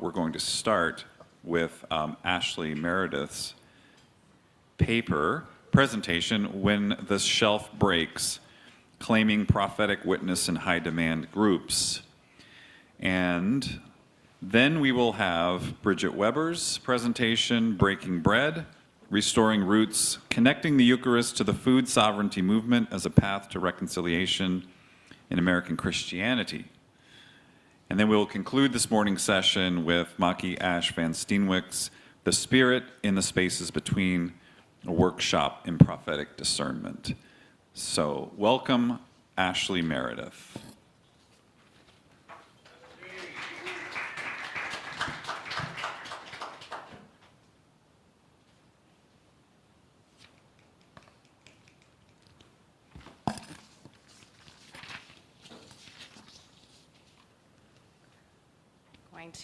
we're going to start with Ashlie Meredith's paper presentation, When the Shelf Breaks, Claiming Prophetic Witness in High Demand Groups. And then we will have Bridget Weber's presentation, Breaking Bread, Restoring Roots, Connecting the Eucharist to the Food Sovereignty Movement as a Path to Reconciliation in American Christianity. And then we'll conclude this morning's session with Maki Ash Van Steenwick's The Spirit in the Spaces Between, a workshop in prophetic discernment. So welcome, Ashlie Meredith.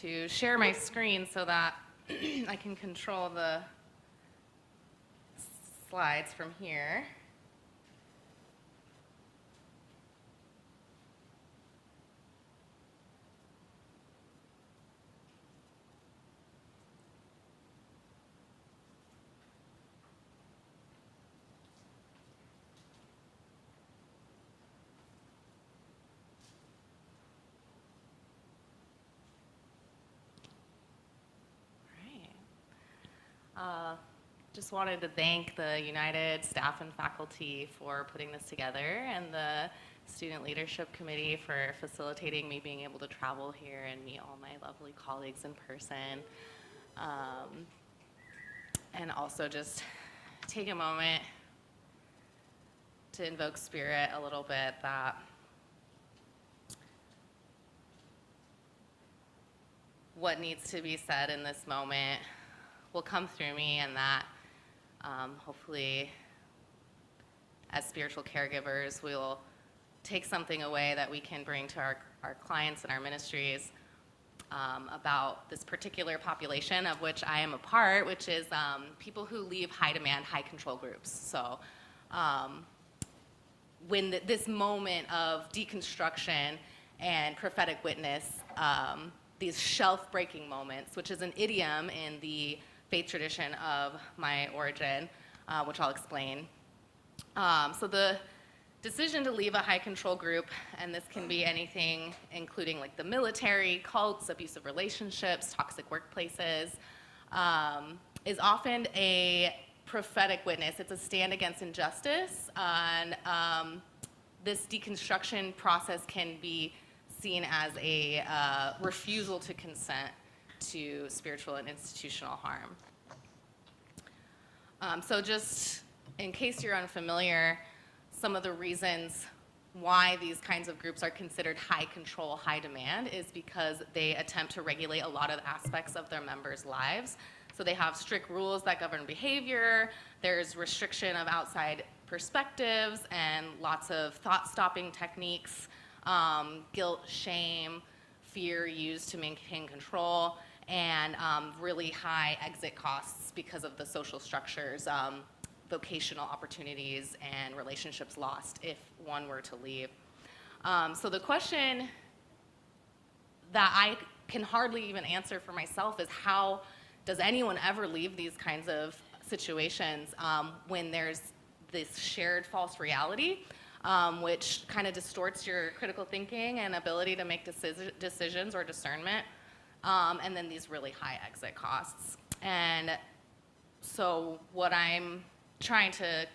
To share my screen so that I can control the slides from here. Just wanted to thank the United staff and faculty for putting this together, and the Student Leadership Committee for facilitating me being able to travel here and meet all my lovely colleagues in person. And also just take a moment to invoke Spirit a little bit, that what needs to be said in this moment will come through me, and that hopefully as spiritual caregivers we'll take something away that we can bring to our clients and our ministries about this particular population of which I am a part, which is people who leave high demand, high control groups. So when this moment of deconstruction and prophetic witness, these shelf-breaking moments, which is an idiom in the faith tradition of my origin, which I'll explain. So the decision to leave a high control group, and this can be anything including like the military, cults, abusive relationships, toxic workplaces, is often a prophetic witness. It's a stand against injustice, and this deconstruction process can be seen as a refusal to consent to spiritual and institutional harm. So just in case you're unfamiliar, some of the reasons why these kinds of groups are considered high control, high demand is because they attempt to regulate a lot of aspects of their members' lives. So they have strict rules that govern behavior, there's restriction of outside perspectives, and lots of thought-stopping techniques, guilt, shame, fear used to maintain control, and really high exit costs because of the social structures, vocational opportunities, and relationships lost if one were to leave. So the question that I can hardly even answer for myself is, how does anyone ever leave these kinds of situations when there's this shared false reality, which kind of distorts your critical thinking and ability to make decisions or discernment, and then these really high exit costs. And so what I'm trying to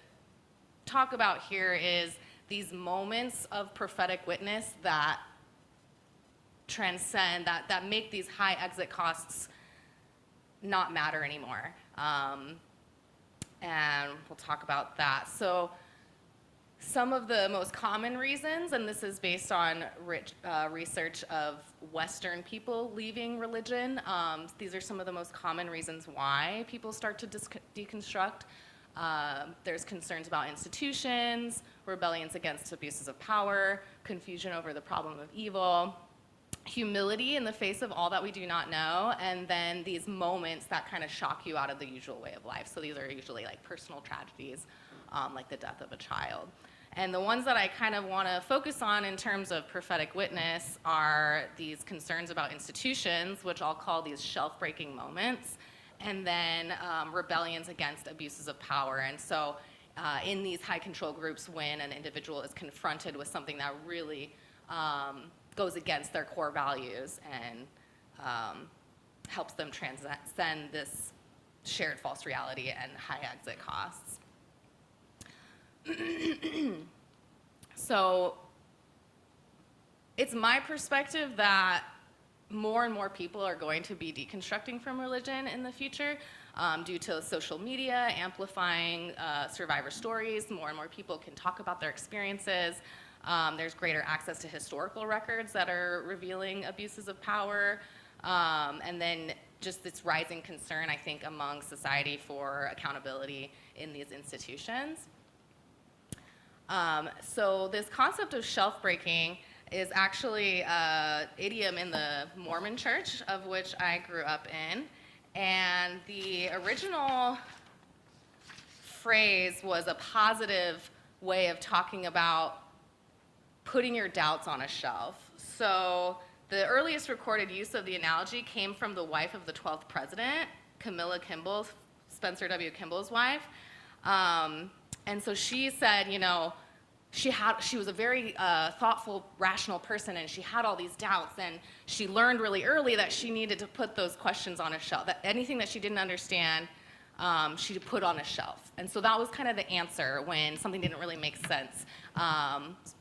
talk about here is these moments of prophetic witness that transcend, that make these high exit costs not matter anymore. And we'll talk about that. So some of the most common reasons, and this is based on research of Western people leaving religion, these are some of the most common reasons why people start to deconstruct. There's concerns about institutions, rebellions against abuses of power, confusion over the problem of evil, humility in the face of all that we do not know, and then these moments that kind of shock you out of the usual way of life. So these are usually like personal tragedies, like the death of a child. And the ones that I kind of want to focus on in terms of prophetic witness are these concerns about institutions, which I'll call these shelf-breaking moments, and then rebellions against abuses of power. And so in these high control groups, when an individual is confronted with something that really goes against their core values and helps them transcend this shared false reality and high exit costs. So it's my perspective that more and more people are going to be deconstructing from religion in the future due to social media amplifying survivor stories. More and more people can talk about their experiences. There's greater access to historical records that are revealing abuses of power. And then just this rising concern, I think, among society for accountability in these institutions. So this concept of shelf breaking is actually an idiom in the Mormon church, of which I grew up in. And the original phrase was a positive way of talking about putting your doubts on a shelf. So the earliest recorded use of the analogy came from the wife of the 12th president, Camilla Kimball, Spencer W. Kimball's wife. And so she said, you know, she was a very thoughtful, rational person, and she had all these doubts, and she learned really early that she needed to put those questions on a shelf, that anything that she didn't understand, she put on a shelf. And so that was kind of the answer when something didn't really make sense.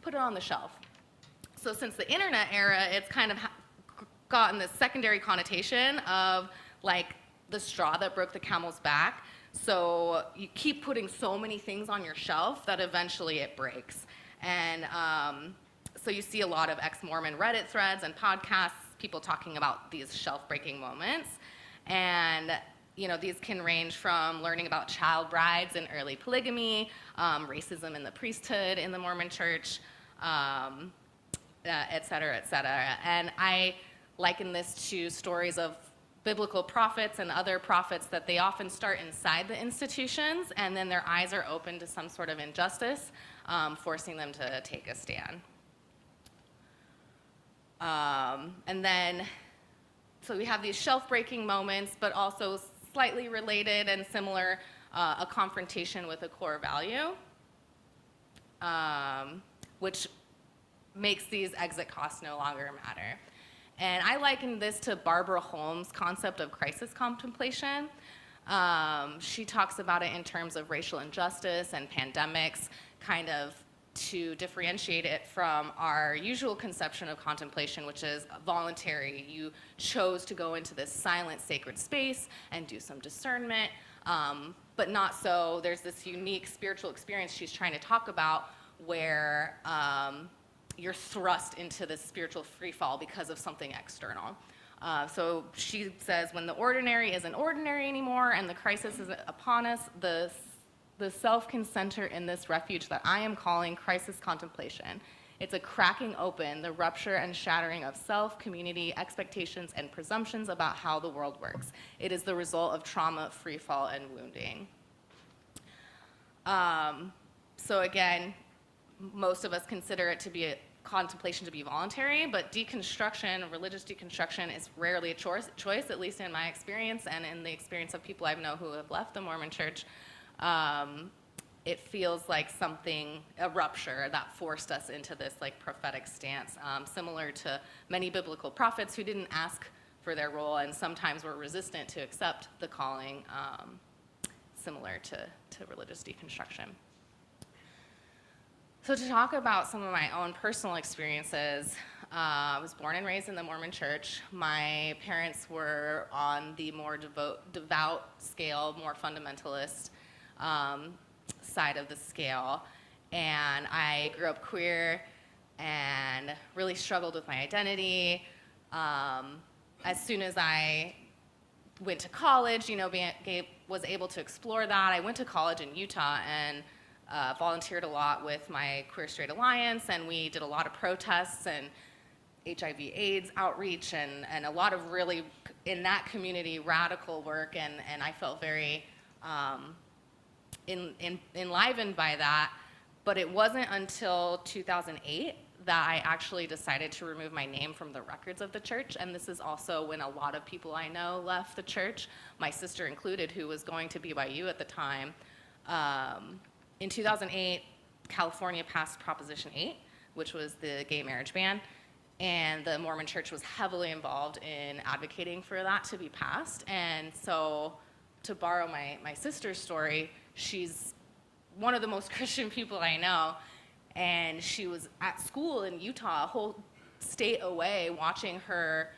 Put it on the shelf. So since the internet era, it's kind of gotten this secondary connotation of like the straw that broke the camel's back. So you keep putting so many things on your shelf that eventually it breaks. And so you see a lot of ex-Mormon Reddit threads and podcasts, people talking about these shelf-breaking moments. And you know, these can range from learning about child brides and early polygamy, racism in the priesthood in the Mormon church, et cetera, et cetera. And I liken this to stories of biblical prophets and other prophets that they often start inside the institutions, and then their eyes are open to some sort of injustice, forcing them to take a stand. And then, so we have these shelf-breaking moments, but also slightly related and similar, a confrontation with a core value, which makes these exit costs no longer matter. And I liken this to Barbara Holmes' concept of crisis contemplation. She talks about it in terms of racial injustice and pandemics, kind of to differentiate it from our usual conception of contemplation, which is voluntary. You chose to go into this silent, sacred space and do some discernment, but not so. There's this unique spiritual experience she's trying to talk about where you're thrust into this spiritual free fall because of something external. So she says, when the ordinary isn't ordinary anymore and the crisis is upon us, the self can center in this refuge that I am calling crisis contemplation. It's a cracking open, the rupture and shattering of self, community, expectations, and presumptions about how the world works. It is the result of trauma, free fall, and wounding. So again, most of us consider it to be a contemplation to be voluntary, but deconstruction, religious deconstruction, is rarely a choice, at least in my experience and in the experience of people I know who have left the Mormon church. It feels like a rupture that forced us into this like prophetic stance, similar to many biblical prophets who didn't ask for their role and sometimes were resistant to accept the calling, similar to religious deconstruction. So to talk about some of my own personal experiences, I was born and raised in the Mormon church. My parents were on the more devout scale, more fundamentalist side of the scale. And I grew up queer and really struggled with my identity. As soon as I went to college, was able to explore that. I went to college in Utah and volunteered a lot with my Queer Straight Alliance, and we did a lot of protests and HIV/AIDS outreach and a lot of really, in that community, radical work, and I felt very enlivened by that. But it wasn't until 2008 that I actually decided to remove my name from the records of the church. And this is also when a lot of people I know left the church, my sister included, who was going to BYU at the time. In 2008, California passed Proposition 8, which was the gay marriage ban. And the Mormon church was heavily involved in advocating for that to be passed. And so, to borrow my sister's story, she's one of the most Christian people I know. And she was at school in Utah, a whole state away, watching her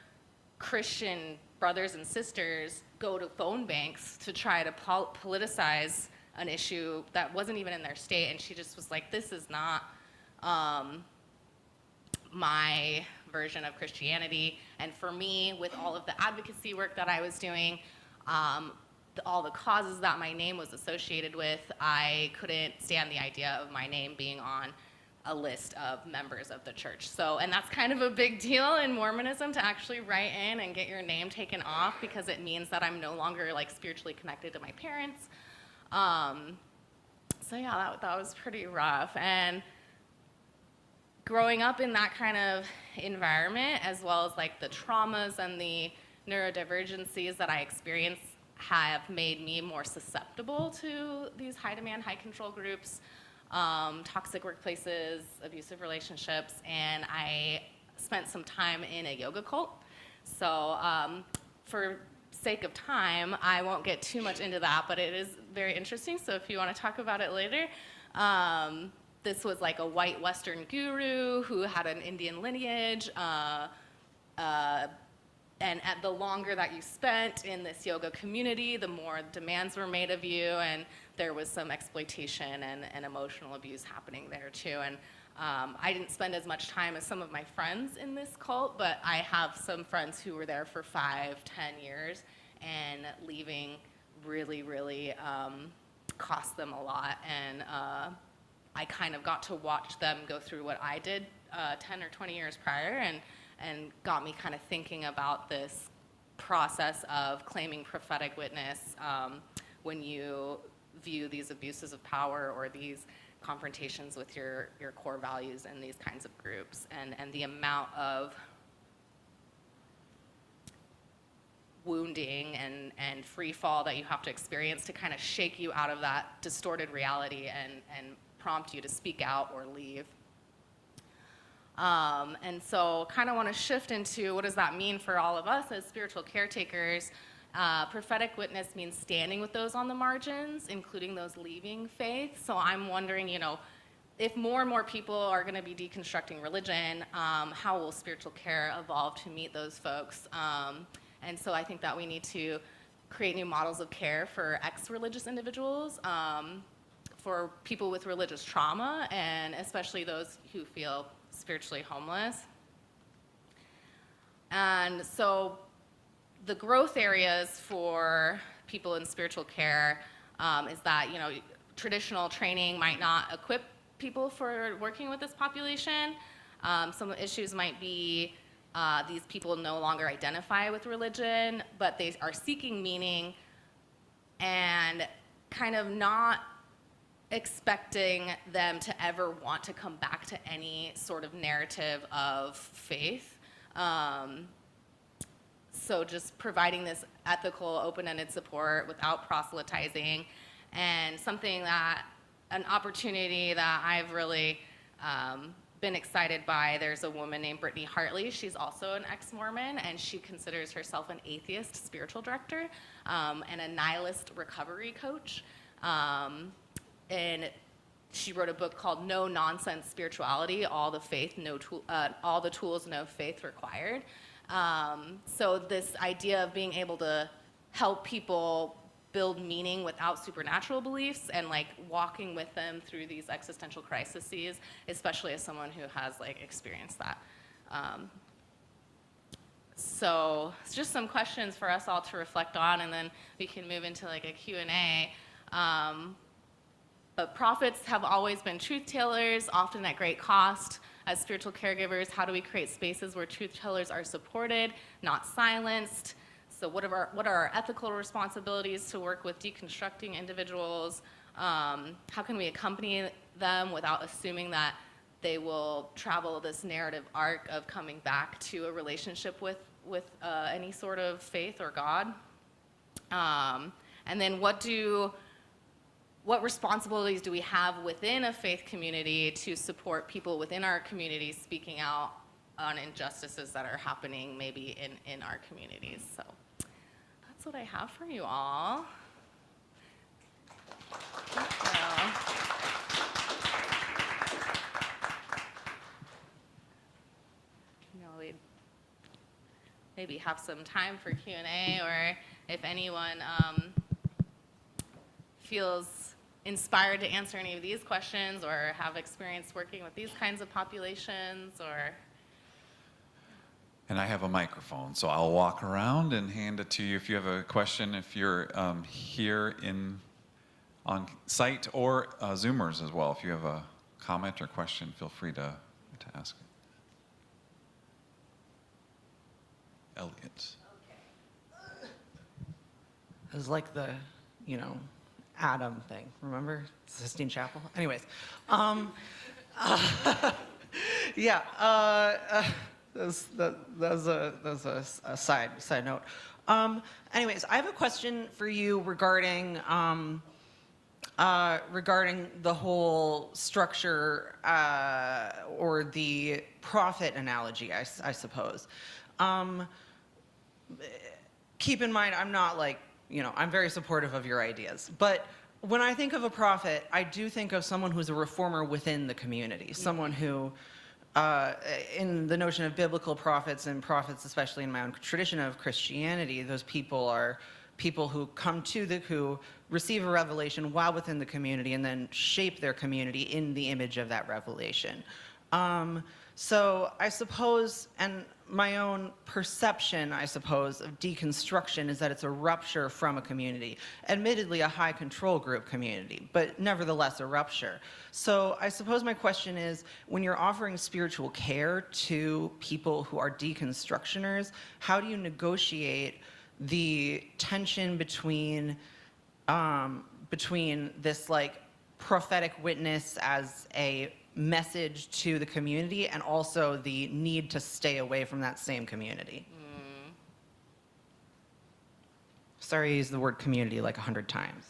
Christian brothers and sisters go to phone banks to try to politicize an issue that wasn't even in their state. And she just was like, this is not my version of Christianity. And for me, with all of the advocacy work that I was doing, all the causes that my name was associated with, I couldn't stand the idea of my name being on a list of members of the church. So, and that's kind of a big deal in Mormonism, to actually write in and get your name taken off, because it means that I'm no longer like spiritually connected to my parents. So yeah, that was pretty rough. And growing up in that kind of environment, as well as like the traumas and the neurodivergencies that I experienced, have made me more susceptible to these high demand, high control groups, toxic workplaces, abusive relationships, and I spent some time in a yoga cult. So for sake of time, I won't get too much into that, but it is very interesting, so if you want to talk about it later. This was like a white Western guru who had an Indian lineage, and the longer that you spent in this yoga community, the more demands were made of you, and there was some exploitation and emotional abuse happening there too. And I didn't spend as much time as some of my friends in this cult, but I have some friends who were there for 5, 10 years, and leaving really cost them a lot. And I kind of got to watch them go through what I did 10 or 20 years prior, and got me kind of thinking about this process of claiming prophetic witness when you view these abuses of power or these confrontations with your core values in these kinds of groups, and the amount of wounding and free fall that you have to experience to kind of shake you out of that distorted reality and prompt you to speak out or leave. And so kind of want to shift into what does that mean for all of us as spiritual caretakers. Prophetic witness means standing with those on the margins, including those leaving faith. So I'm wondering, if more and more people are going to be deconstructing religion, how will spiritual care evolve to meet those folks? And so I think that we need to create new models of care for ex-religious individuals, for people with religious trauma, and especially those who feel spiritually homeless. And so the growth areas for people in spiritual care is that, traditional training might not equip people for working with this population. Some of the issues might be these people no longer identify with religion, but they are seeking meaning and kind of not expecting them to ever want to come back to any sort of narrative of faith. So just providing this ethical, open-ended support without proselytizing, and an opportunity that I've really been excited by. There's a woman named Brittany Hartley. She's also an ex-Mormon, and she considers herself an atheist spiritual director and a nihilist recovery coach. And she wrote a book called No Nonsense Spirituality, All the Tools, No Faith Required. So this idea of being able to help people build meaning without supernatural beliefs, and like walking with them through these existential crises, especially as someone who has experienced that. So it's just some questions for us all to reflect on, and then we can move into a Q&A. But prophets have always been truth tellers, often at great cost. As spiritual caregivers, how do we create spaces where truth tellers are supported, not silenced? So what are our ethical responsibilities to work with deconstructing individuals? How can we accompany them without assuming that they will travel this narrative arc of coming back to a relationship with any sort of faith or God? And then what responsibilities do we have within a faith community to support people within our community speaking out on injustices that are happening maybe in our communities? So that's what I have for you all. Thank you. We'd maybe have some time for Q&A, or if anyone feels inspired to answer any of these questions or have experience working with these kinds of populations, or... And I have a microphone, so I'll walk around and hand it to you if you have a question. If you're here on site, or Zoomers as well, if you have a comment or question, feel free to ask it. Elliot. Okay. It was like the, Adam thing, remember? Sistine Chapel? Anyways. Yeah. That was a side note. Anyways, I have a question for you regarding the whole structure or the prophet analogy, I suppose. Keep in mind, I'm not I'm very supportive of your ideas, but when I think of a prophet, I do think of someone who's a reformer within the community, someone who, in the notion of biblical prophets, and prophets especially in my own tradition of Christianity, those people are people who who receive a revelation while within the community and then shape their community in the image of that revelation. So I suppose, and my own perception, I suppose, of deconstruction is that it's a rupture from a community. Admittedly, a high control group community, but nevertheless a rupture. So I suppose my question is, when you're offering spiritual care to people who are deconstructioners, how do you negotiate the tension between this prophetic witness as a message to the community and also the need to stay away from that same community? Sorry, I used the word community 100 times.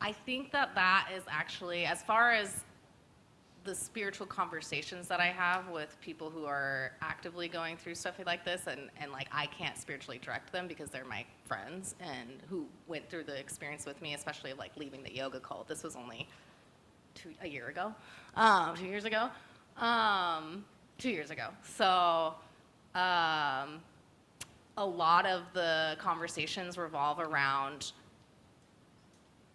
I think that is actually, as far as the spiritual conversations that I have with people who are actively going through stuff like this, and I can't spiritually direct them because they're my friends and who went through the experience with me, especially of leaving the yoga cult. This was only 2 years ago. So a lot of the conversations revolve around,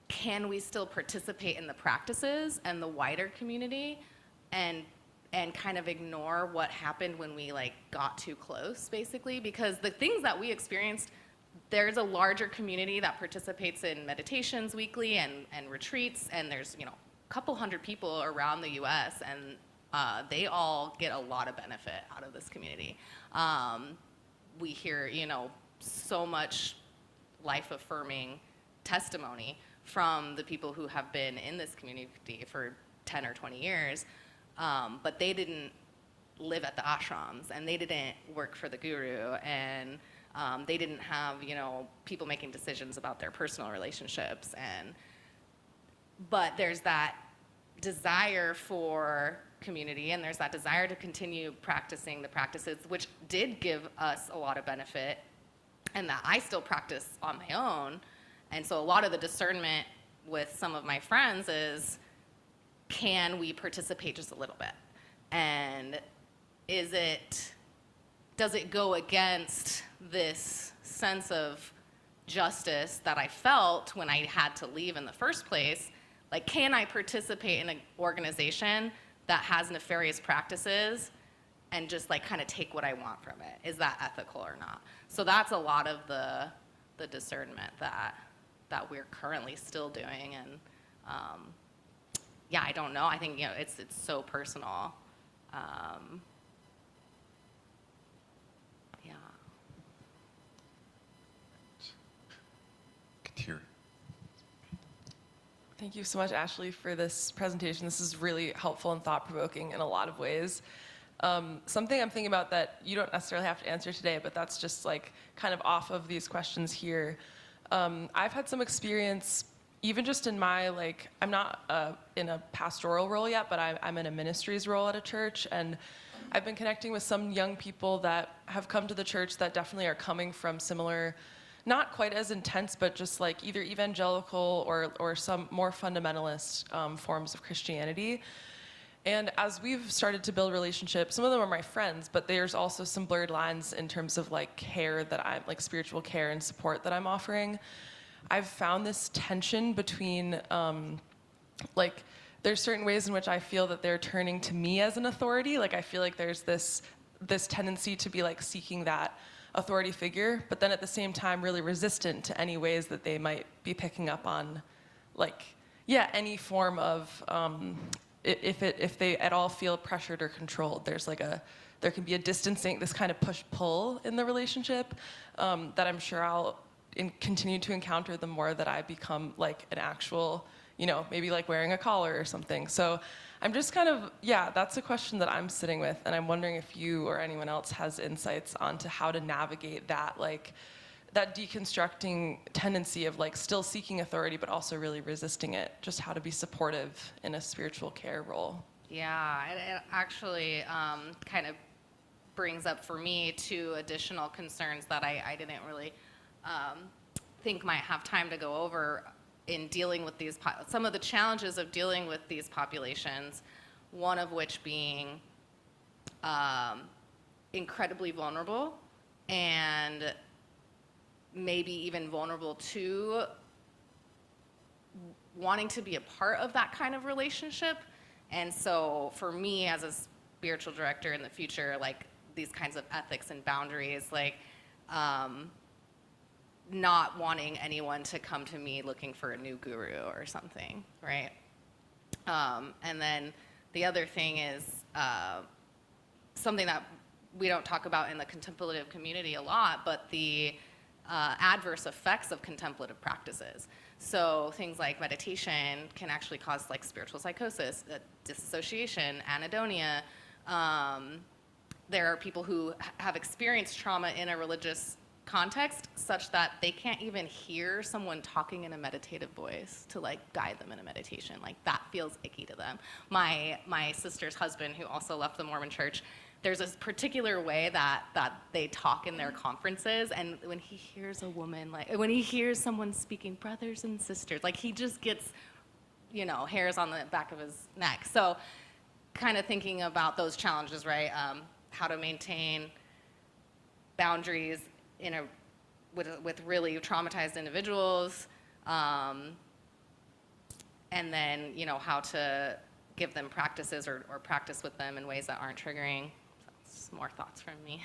can we still participate in the practices and the wider community and kind of ignore what happened when we got too close, basically? Because the things that we experienced, there's a larger community that participates in meditations weekly and retreats, and there's a couple hundred people around the US, and they all get a lot of benefit out of this community. We hear so much life-affirming testimony from the people who have been in this community for 10 or 20 years, but they didn't live at the ashrams, and they didn't work for the guru, and they didn't have people making decisions about their personal relationships. But there's that desire for community, and there's that desire to continue practicing the practices, which did give us a lot of benefit, and that I still practice on my own. And so a lot of the discernment with some of my friends is, can we participate just a little bit? And does it go against this sense of justice that I felt when I had to leave in the first place? Can I participate in an organization that has nefarious practices and just kind of take what I want from it? Is that ethical or not? So that's a lot of the discernment that we're currently still doing. And I don't know. I think it's so personal. Thank you so much, Ashlie, for this presentation. This is really helpful and thought-provoking in a lot of ways. Something I'm thinking about that you don't necessarily have to answer today, but that's just like kind of off of these questions here. I've had some experience, even just in my, like, I'm not in a pastoral role yet, but I'm in a ministries role at a church, and I've been connecting with some young people that have come to the church that definitely are coming from similar, not quite as intense, but just like either evangelical or some more fundamentalist forms of Christianity. And as we've started to build relationships, some of them are my friends, but there's also some blurred lines in terms of like care that I'm, like spiritual care and support that I'm offering. I've found this tension between, like, there's certain ways in which I feel that they're turning to me as an authority. Like, I feel like there's this tendency to be like seeking that authority figure, but then at the same time really resistant to any ways that they might be picking up on, like, yeah, any form of, if they at all feel pressured or controlled, there can be a distancing, this kind of push-pull in the relationship that I'm sure I'll continue to encounter the more that I become like an actual, maybe like wearing a collar or something. So I'm just kind of, yeah, that's a question that I'm sitting with, and I'm wondering if you or anyone else has insights onto how to navigate that, like, that deconstructing tendency of like still seeking authority but also really resisting it, just how to be supportive in a spiritual care role. Yeah, it actually kind of brings up for me two additional concerns that I didn't really think might have time to go over in dealing with these, some of the challenges of dealing with these populations, one of which being incredibly vulnerable and maybe even vulnerable to wanting to be a part of that kind of relationship. And so for me as a spiritual director in the future, like these kinds of ethics and boundaries, like not wanting anyone to come to me looking for a new guru or something, right? And then the other thing is something that we don't talk about in the contemplative community a lot, but the adverse effects of contemplative practices. So things like meditation can actually cause like spiritual psychosis, dissociation, anhedonia. There are people who have experienced trauma in a religious context such that they can't even hear someone talking in a meditative voice to like guide them in a meditation. Like that feels icky to them. My sister's husband, who also left the Mormon church, there's this particular way that they talk in their conferences, and when he hears a woman, like when he hears someone speaking brothers and sisters, like he just gets, hairs on the back of his neck. So kind of thinking about those challenges, right? How to maintain boundaries with really traumatized individuals, and then how to give them practices or practice with them in ways that aren't triggering. That's more thoughts from me.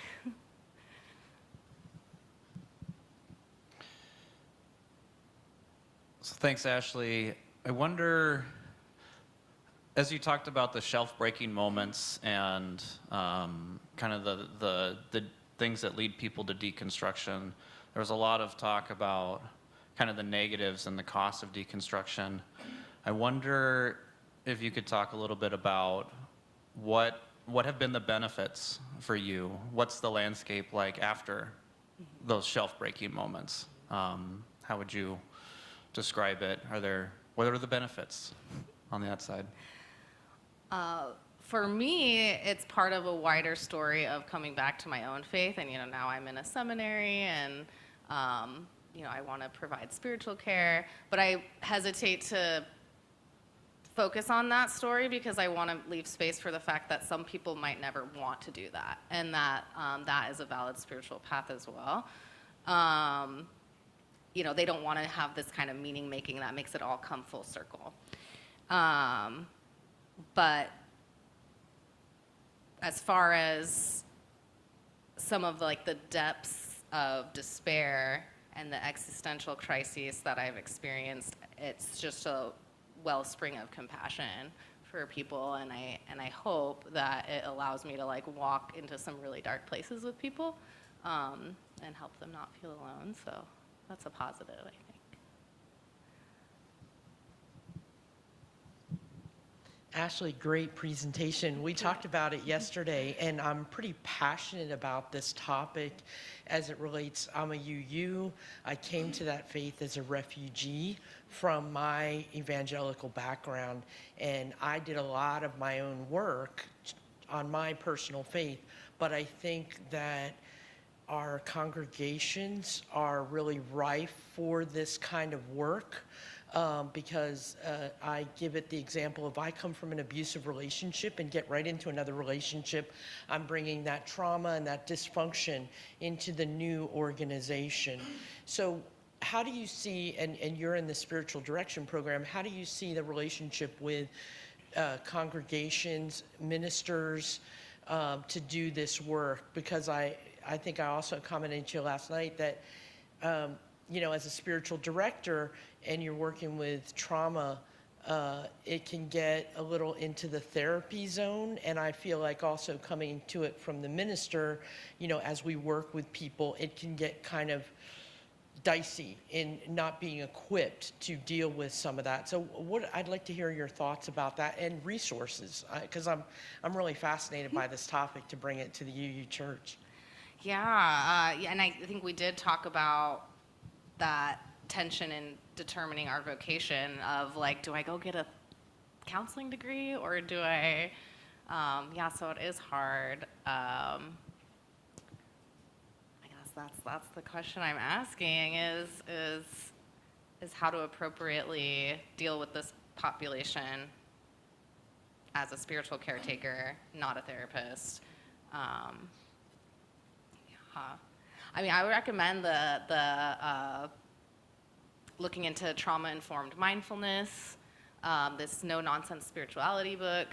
So thanks, Ashlie. I wonder, as you talked about the shelf-breaking moments and kind of the things that lead people to deconstruction, there was a lot of talk about kind of the negatives and the cost of deconstruction. I wonder if you could talk a little bit about what have been the benefits for you? What's the landscape like after those shelf-breaking moments? How would you describe it? What are the benefits on that side? For me, it's part of a wider story of coming back to my own faith. And, now I'm in a seminary and, I want to provide spiritual care. But I hesitate to focus on that story because I want to leave space for the fact that some people might never want to do that. And that that is a valid spiritual path as well. They don't want to have this kind of meaning making that makes it all come full circle. But as far as some of like the depths of despair and the existential crises that I've experienced, it's just a wellspring of compassion for people, and I hope that it allows me to like walk into some really dark places with people and help them not feel alone. So that's a positive, I think. Ashlie, great presentation. We talked about it yesterday, and I'm pretty passionate about this topic as it relates. I'm a UU. I came to that faith as a refugee from my evangelical background, and I did a lot of my own work on my personal faith, but I think that our congregations are really rife for this kind of work. Because I give it the example of I come from an abusive relationship and get right into another relationship. I'm bringing that trauma and that dysfunction into the new organization. So how do you see, and you're in the spiritual direction program, how do you see the relationship with congregations, ministers, to do this work? Because I think I also commented to you last night that you know, as a spiritual director and you're working with trauma, it can get a little into the therapy zone. And I feel like also coming to it from the minister, you know, as we work with people, it can get kind of dicey in not being equipped to deal with some of that. So what I'd like to hear your thoughts about that and resources, because I'm really fascinated by this topic to bring it to the UU Church. Yeah, and I think we did talk about that tension in determining our vocation of like, do I go get a counseling degree or do I, yeah, so it is hard. I guess that's the question I'm asking is how to appropriately deal with this population as a spiritual caretaker, not a therapist. Yeah. I mean, I would recommend the looking into trauma-informed mindfulness, this no-nonsense spirituality book,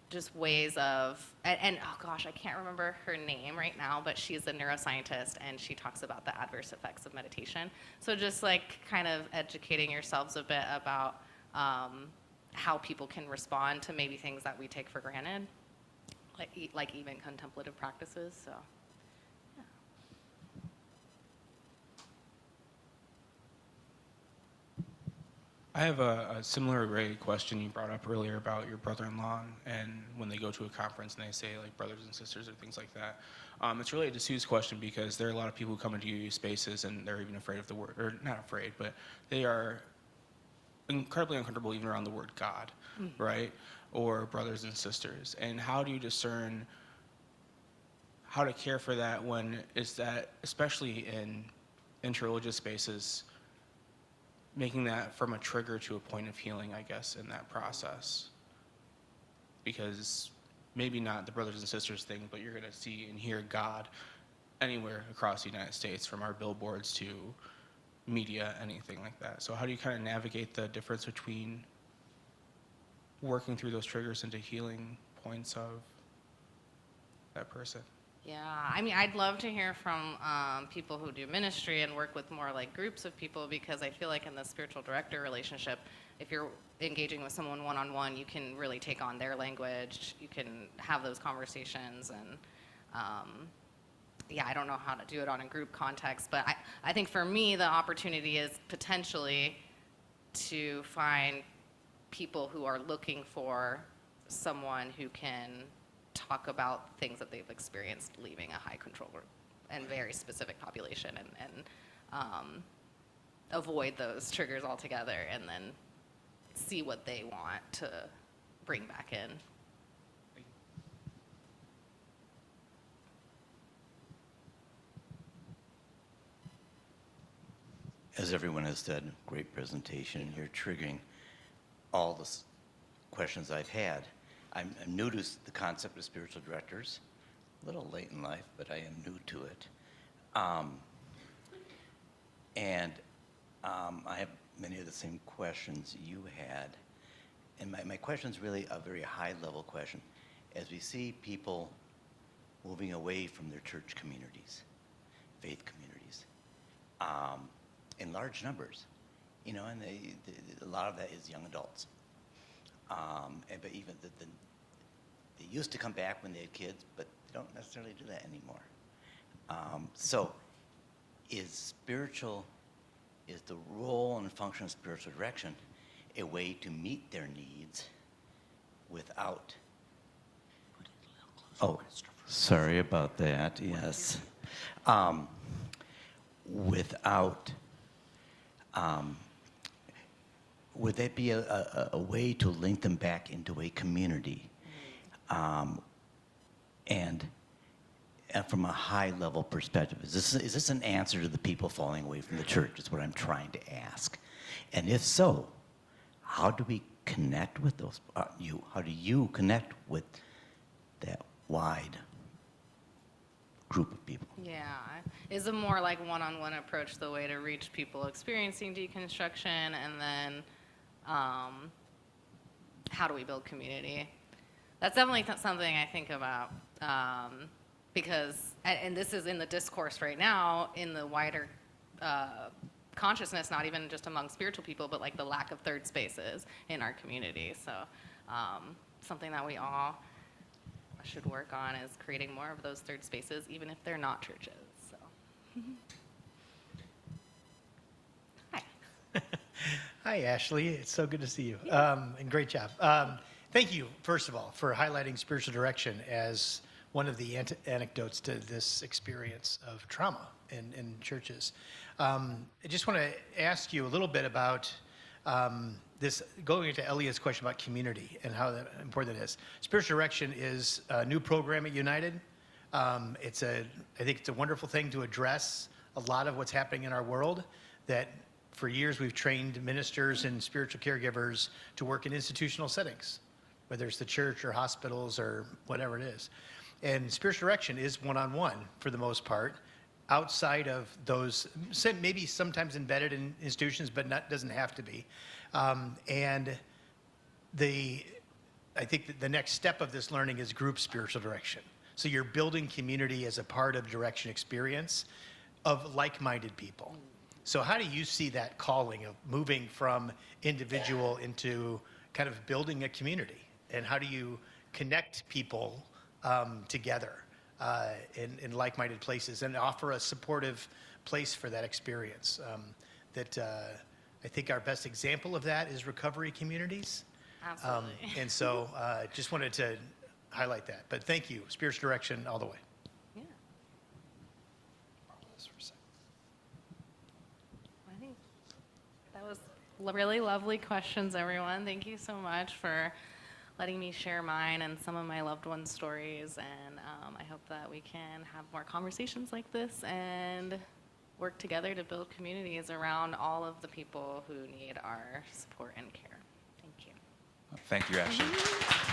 just ways of, and oh gosh, I can't remember her name right now, but she's a neuroscientist and she talks about the adverse effects of meditation. So just like kind of educating yourselves a bit about how people can respond to maybe things that we take for granted, like even contemplative practices, so. I have a similar related question you brought up earlier about your brother-in-law and when they go to a conference and they say like brothers and sisters or things like that. It's related to Sue's question because there are a lot of people who come into UU spaces and they're even afraid of the word, or not afraid, but they are incredibly uncomfortable even around the word God, right? Or brothers and sisters. And how do you discern how to care for that when is that, especially in interreligious spaces, making that from a trigger to a point of healing, I guess, in that process? Because maybe not the brothers and sisters thing, but you're going to see and hear God anywhere across the United States, from our billboards to media, anything like that. So how do you kind of navigate the difference between working through those triggers into healing points of that person? Yeah, I mean, I'd love to hear from people who do ministry and work with more like groups of people, because I feel like in the spiritual director relationship, if you're engaging with someone one-on-one, you can really take on their language, you can have those conversations, and yeah, I don't know how to do it on a group context, but I think for me, the opportunity is potentially to find people who are looking for someone who can talk about things that they've experienced leaving a high control group and very specific population, and avoid those triggers altogether, and then see what they want to bring back in. As everyone has said, great presentation. You're triggering all the questions I've had. I'm new to the concept of spiritual directors, a little late in life, but I am new to it. I have many of the same questions you had. And my question is really a very high-level question. As we see people moving away from their church communities, faith communities, in large numbers, you know, and a lot of that is young adults. But even they used to come back when they had kids, but they don't necessarily do that anymore. So is the role and function of spiritual direction a way to meet their needs without. Oh, sorry about that. Yes. Without. Would that be a way to link them back into a community? And from a high-level perspective, is this an answer to the people falling away from the church, is what I'm trying to ask. And if so, how do we connect with those, how do you connect with that wide group of people? Yeah. Is a more like one-on-one approach the way to reach people experiencing deconstruction? And then how do we build community? That's definitely something I think about because, and this is in the discourse right now, in the wider consciousness, not even just among spiritual people, but like the lack of third spaces in our community. So something that we all should work on is creating more of those third spaces, even if they're not churches. So. Hi. Hi, Ashlie. It's so good to see you. And great job. Thank you, first of all, for highlighting spiritual direction as one of the anecdotes to this experience of trauma in churches. I just want to ask you a little bit about this, going into Elliot's question about community and how important that is. Spiritual direction is a new program at United. I think it's a wonderful thing to address a lot of what's happening in our world, that for years we've trained ministers and spiritual caregivers to work in institutional settings, whether it's the church or hospitals or whatever it is. And spiritual direction is one-on-one for the most part, outside of those, maybe sometimes embedded in institutions, but doesn't have to be. And I think that the next step of this learning is group spiritual direction. So you're building community as a part of direction experience of like-minded people. So how do you see that calling of moving from individual into kind of building a community? And how do you connect people together in like-minded places and offer a supportive place for that experience? I think our best example of that is recovery communities. Absolutely. And so just wanted to highlight that. But thank you. Spiritual direction all the way. Yeah. I think that was really lovely questions, everyone. Thank you so much for letting me share mine and some of my loved ones' stories. And I hope that we can have more conversations like this and work together to build communities around all of the people who need our support and care. Thank you. Thank you, Ashlie.